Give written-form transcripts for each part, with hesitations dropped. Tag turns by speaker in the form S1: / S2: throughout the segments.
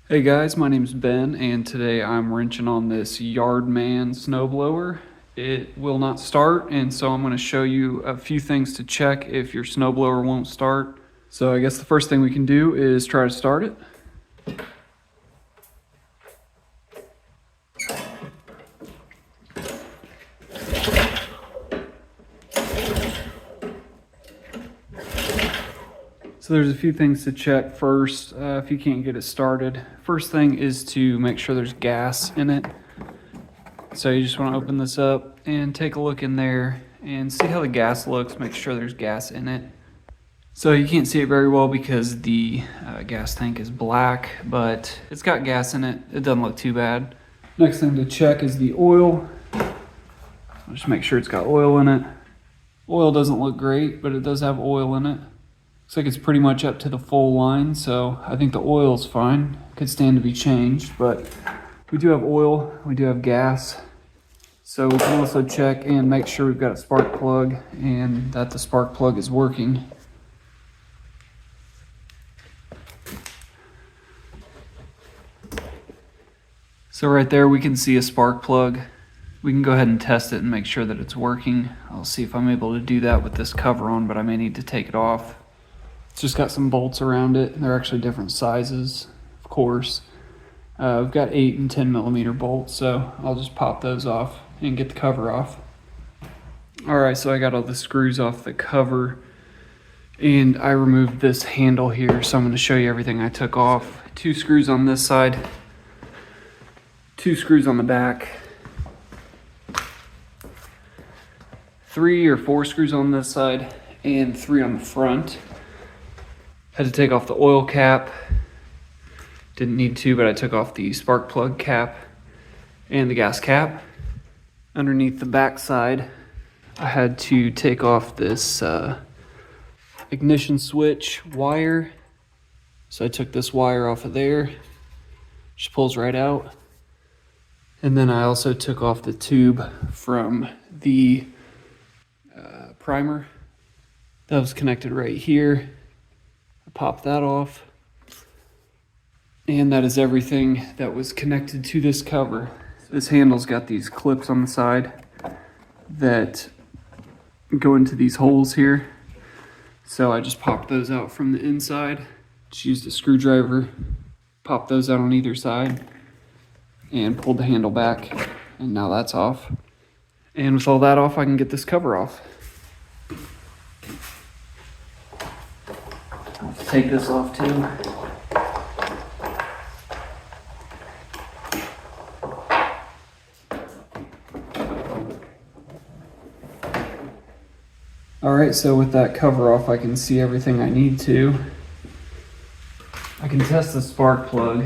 S1: Hey guys, my name's Ben, and today I'm wrenching on this Yardman snowblower. It will not start, and so I'm going to show you a few things to check if your snowblower won't start. So I guess the first thing we can do is try to start it. So there's a few things to check first if you can't get it started. First thing is to make sure there's gas in it. So you just want to open this up and take a look in there and see how the gas looks, make sure there's gas in it. So you can't see it very well because the gas tank is black, but it's got gas in it. It doesn't look too bad. Next thing to check is the oil. Just make sure it's got oil in it. Oil doesn't look great, but it does have oil in it. Looks like it's pretty much up to the full line, so I think the oil's fine. Could stand to be changed, but we do have oil, we do have gas. So we can also check and make sure we've got a spark plug and that the spark plug is working. So right there we can see a spark plug. We can go ahead and test it and make sure that it's working. I'll see if I'm able to do that with this cover on, but I may need to take it off. It's just got some bolts around it. They're actually different sizes, of course. We've got 8 and 10 millimeter bolts, so I'll just pop those off and get the cover off. All right, so I got all the screws off the cover and I removed this handle here, so I'm going to show you everything I took off. 2 screws on this side, 2 screws on the back, 3 or 4 screws on this side, and 3 on the front. Had to take off the oil cap. Didn't need to, but I took off the spark plug cap and the gas cap. Underneath the back side, I had to take off this ignition switch wire. So I took this wire off of there. Just pulls right out. And then I also took off the tube from the primer. That was connected right here. Pop that off, and that is everything that was connected to this cover. This handle's got these clips on the side that go into these holes here, so I just popped those out from the inside. Just used a screwdriver, popped those out on either side, and pulled the handle back, and now that's off. And with all that off, I can get this cover off. Take this off too. Alright, so with that cover off, I can see everything I need to. I can test the spark plug.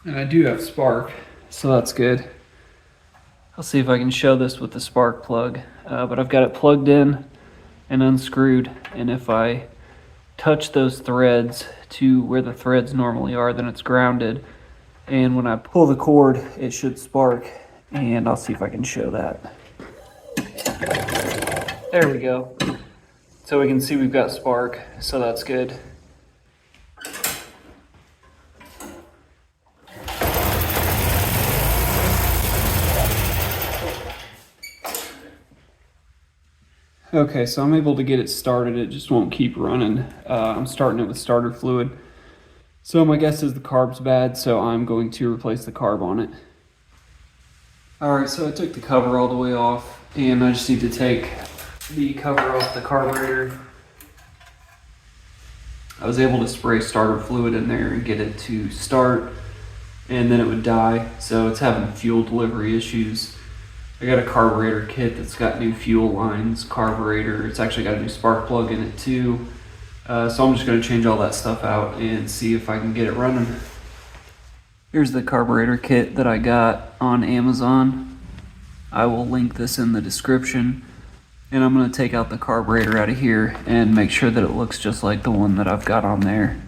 S1: And I do have spark, so that's good. I'll see if I can show this with the spark plug, but I've got it plugged in and unscrewed, and if I touch those threads to where the threads normally are, then it's grounded, and when I pull the cord it should spark, and I'll see if I can show that. There we go. So we can see we've got spark, so that's good. Okay, so I'm able to get it started, it just won't keep running. I'm starting it with starter fluid. So my guess is the carb's bad, so I'm going to replace the carb on it. Alright, so I took the cover all the way off, and I just need to take the cover off the carburetor. I was able to spray starter fluid in there and get it to start, and then it would die, so it's having fuel delivery issues. I got a carburetor kit that's got new fuel lines, carburetor. It's actually got a new spark plug in it too. So I'm just going to change all that stuff out and see if I can get it running. Here's the carburetor kit that I got on Amazon. I will link this in the description. And I'm going to take out the carburetor out of here and make sure that it looks just like the one that I've got on there.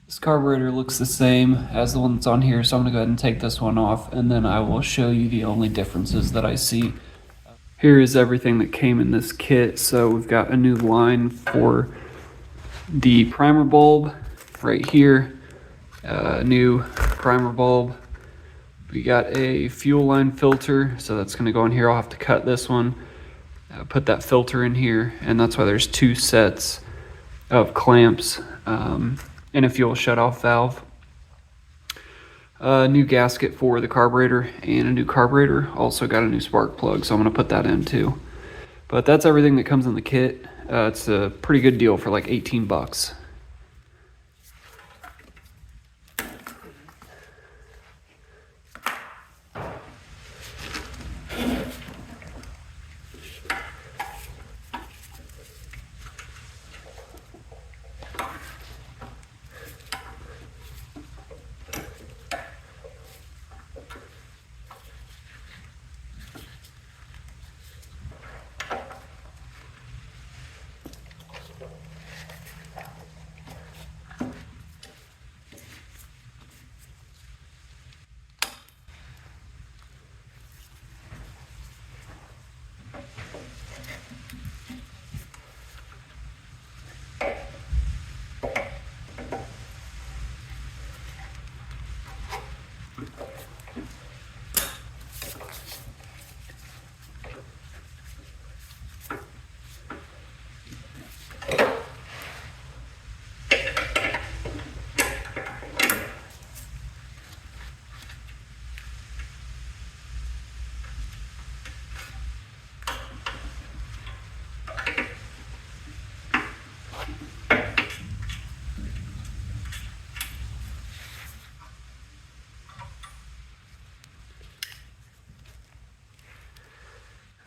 S1: This carburetor looks the same as the one that's on here, so I'm going to go ahead and take this one off, and then I will show you the only differences that I see. Here is everything that came in this kit. So we've got a new line for the primer bulb right here, a new primer bulb. We got a fuel line filter, so that's going to go in here. I'll have to cut this one. Put that filter in here, and that's why there's two sets of clamps and a fuel shutoff valve. A new gasket for the carburetor and a new carburetor. Also got a new spark plug, so I'm going to put that in too. But that's everything that comes in the kit. It's a pretty good deal for like 18 bucks.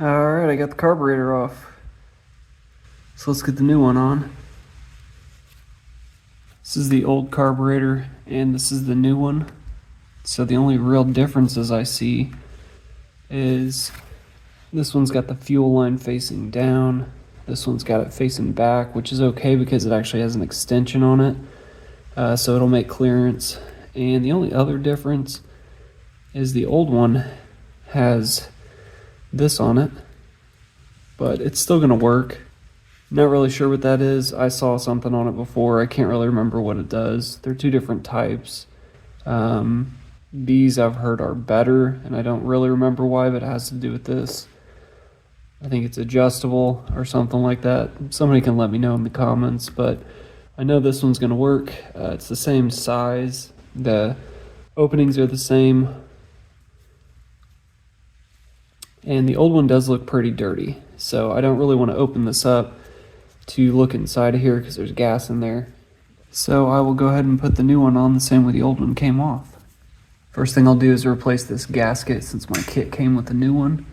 S1: Alright, I got the carburetor off. So let's get the new one on. This is the old carburetor and this is the new one. So the only real differences I see is this one's got the fuel line facing down. This one's got it facing back, which is okay because it actually has an extension on it. So it'll make clearance. And the only other difference is the old one has this on it, but it's still gonna work. Not really sure what that is. I saw something on it before. I can't really remember what it does. They're two different types. These I've heard are better, and I don't really remember why, but it has to do with this. I think it's adjustable or something like that. Somebody can let me know in the comments, but I know this one's gonna work. It's the same size. The openings are the same. And the old one does look pretty dirty, so I don't really want to open this up to look inside of here because there's gas in there. So I will go ahead and put the new one on the same way the old one came off. First thing I'll do is replace this gasket since my kit came with the new one.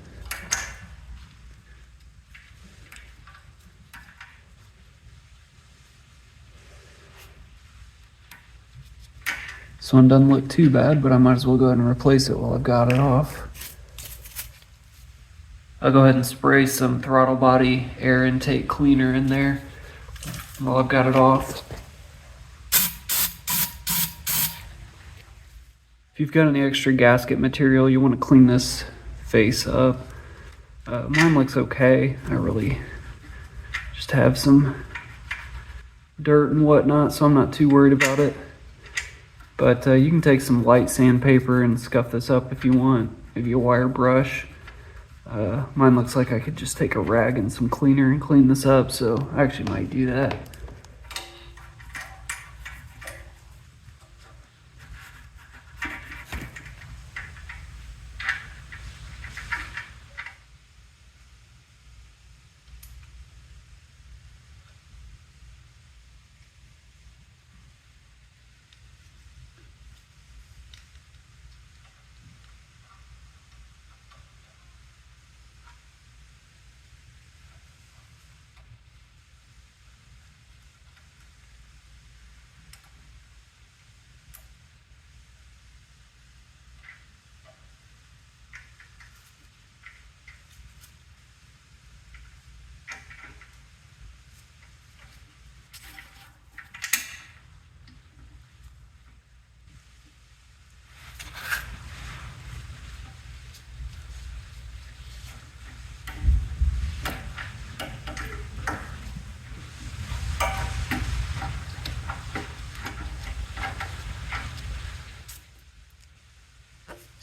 S1: This one doesn't look too bad, but I might as well go ahead and replace it while I've got it off. I'll go ahead and spray some throttle body air intake cleaner in there while I've got it off. If you've got any extra gasket material, you want to clean this face up. Mine looks okay. I really just have some dirt and whatnot, so I'm not too worried about it. But you can take some light sandpaper and scuff this up if you want, maybe a wire brush. Mine looks like I could just take a rag and some cleaner and clean this up, so I actually might do that.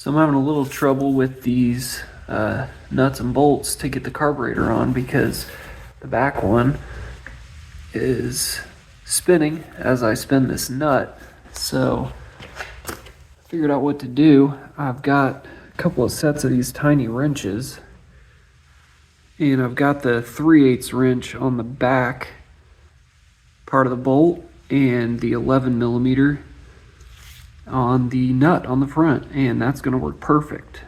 S1: So I'm having a little trouble with these nuts and bolts to get the carburetor on because the back one is spinning as I spin this nut. So I figured out what to do. I've got a couple of sets of these tiny wrenches, and I've got the 3/8 wrench on the back part of the bolt and the 11mm on the nut on the front, and that's going to work perfect.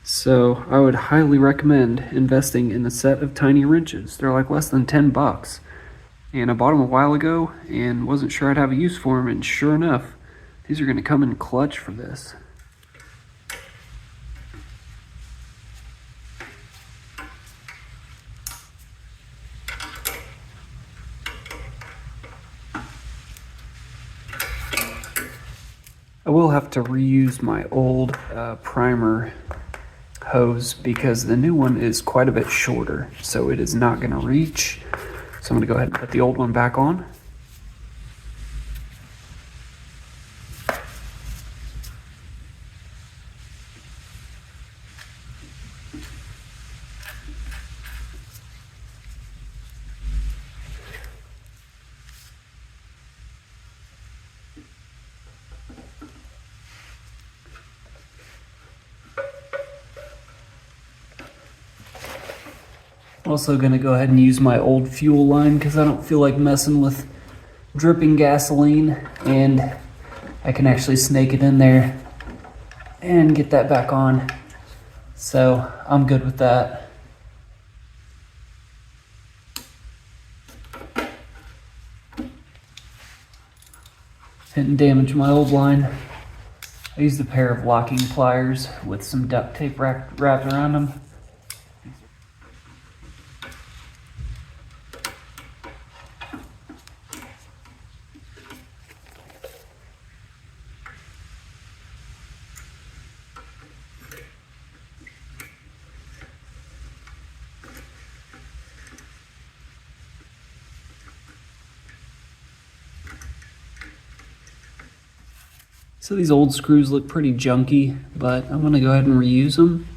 S1: So I would highly recommend investing in a set of tiny wrenches. They're like less than 10 bucks, and I bought them a while ago and wasn't sure I'd have a use for them, and sure enough, these are going to come in clutch for this. I will have to reuse my old primer hose because the new one is quite a bit shorter, so it is not going to reach. So I'm going to go ahead and put the old one back on. Also going to go ahead and use my old fuel line because I don't feel like messing with dripping gasoline, and I can actually snake it in there and get that back on. So I'm good with that. Didn't damage my old line. I used a pair of locking pliers with some duct tape wrapped around them. So these old screws look pretty junky, but I'm going to go ahead and reuse them.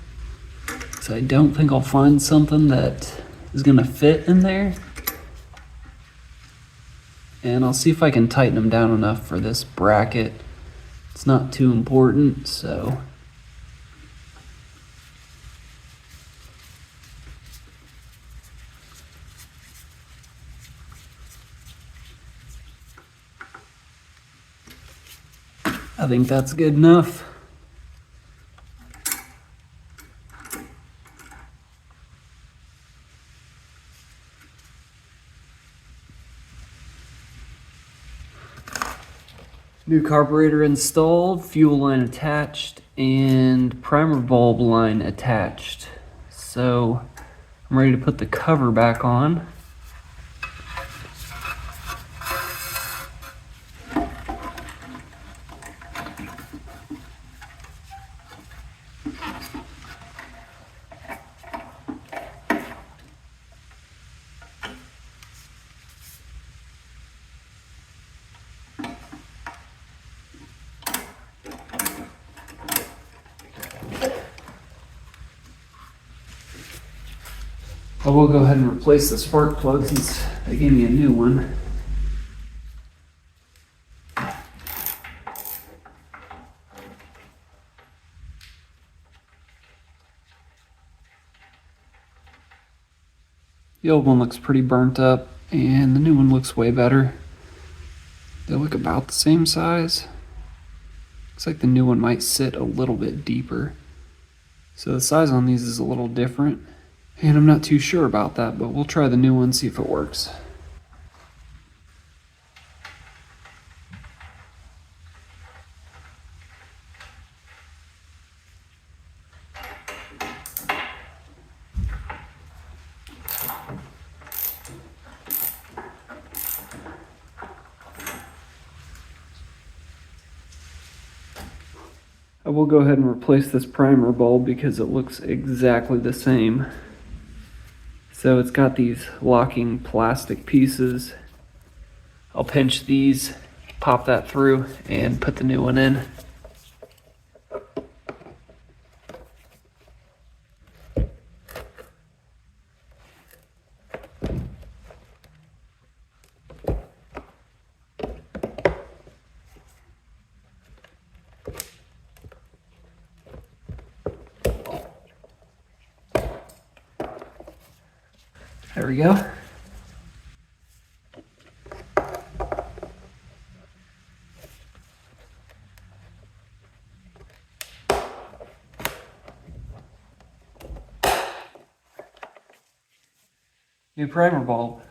S1: So I don't think I'll find something that is going to fit in there. And I'll see if I can tighten them down enough for this bracket. It's not too important, so. I think that's good enough. New carburetor installed, fuel line attached, and primer bulb line attached. So I'm ready to put the cover back on. I will go ahead and replace the spark plug since they gave me a new one. The old one looks pretty burnt up, and the new one looks way better. They look about the same size. Looks like the new one might sit a little bit deeper. So the size on these is a little different. And I'm not too sure about that, but we'll try the new one, see if it works. I will go ahead and replace this primer bulb because it looks exactly the same. So it's got these locking plastic pieces. I'll pinch these, pop that through, and put the new one in. There we go. New primer bulb.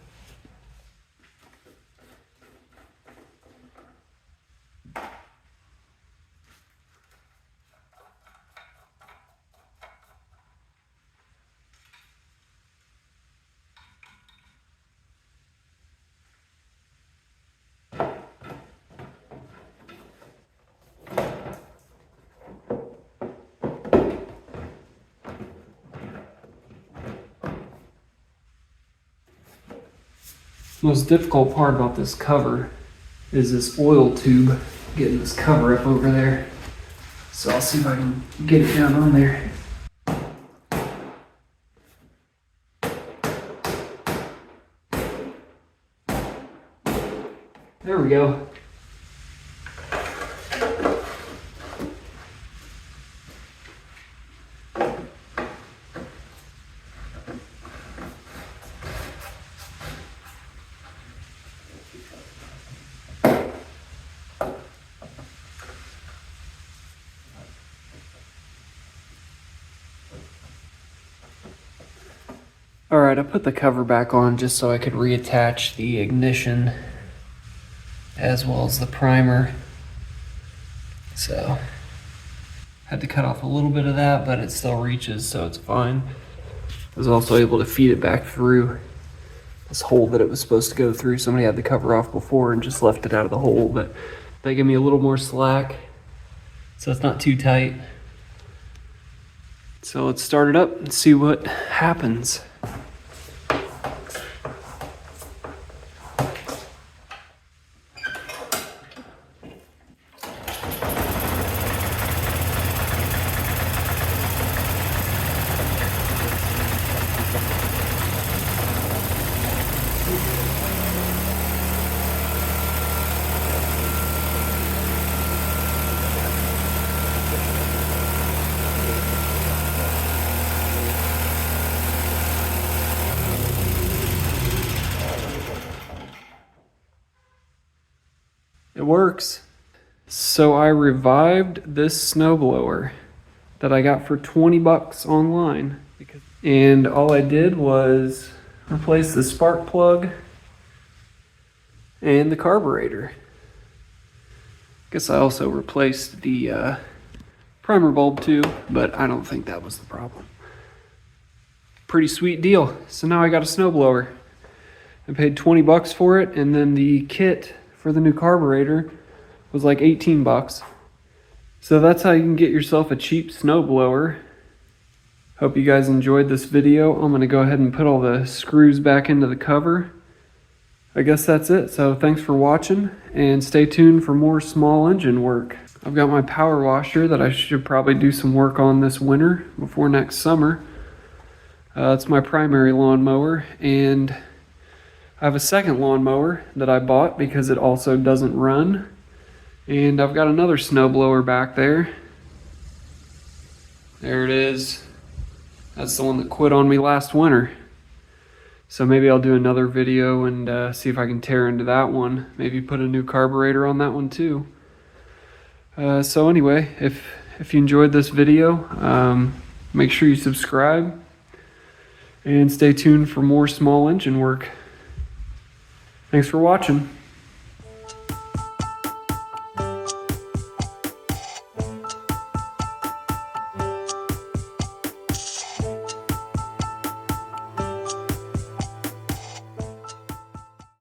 S1: Most difficult part about this cover is this oil tube, getting this cover up over there. So I'll see if I can get it down on there. There we go. Alright, I put the cover back on just so I could reattach the ignition as well as the primer. So, had to cut off a little bit of that, but it still reaches, so it's fine. I was also able to feed it back through this hole that it was supposed to go through. Somebody had the cover off before and just left it out of the hole, but they give me a little more slack, so it's not too tight. So let's start it up and see what happens. It works. So I revived this snowblower that I got for 20 bucks online. And all I did was replace the spark plug and the carburetor. Guess I also replaced the primer bulb too, but I don't think that was the problem. Pretty sweet deal. So now I got a snowblower. I paid 20 bucks for it, and then the kit for the new carburetor was like 18 bucks. So that's how you can get yourself a cheap snowblower. Hope you guys enjoyed this video. I'm gonna go ahead and put all the screws back into the cover. I guess that's it. So thanks for watching, and stay tuned for more small engine work. I've got my power washer that I should probably do some work on this winter before next summer. It's my primary lawnmower, and I have a second lawnmower that I bought because it also doesn't run. And I've got another snowblower back there. There it is. That's the one that quit on me last winter. So maybe I'll do another video and see if I can tear into that one. Maybe put a new carburetor on that one too. So anyway, if you enjoyed this video, make sure you subscribe and stay tuned for more small engine work. Thanks for watching.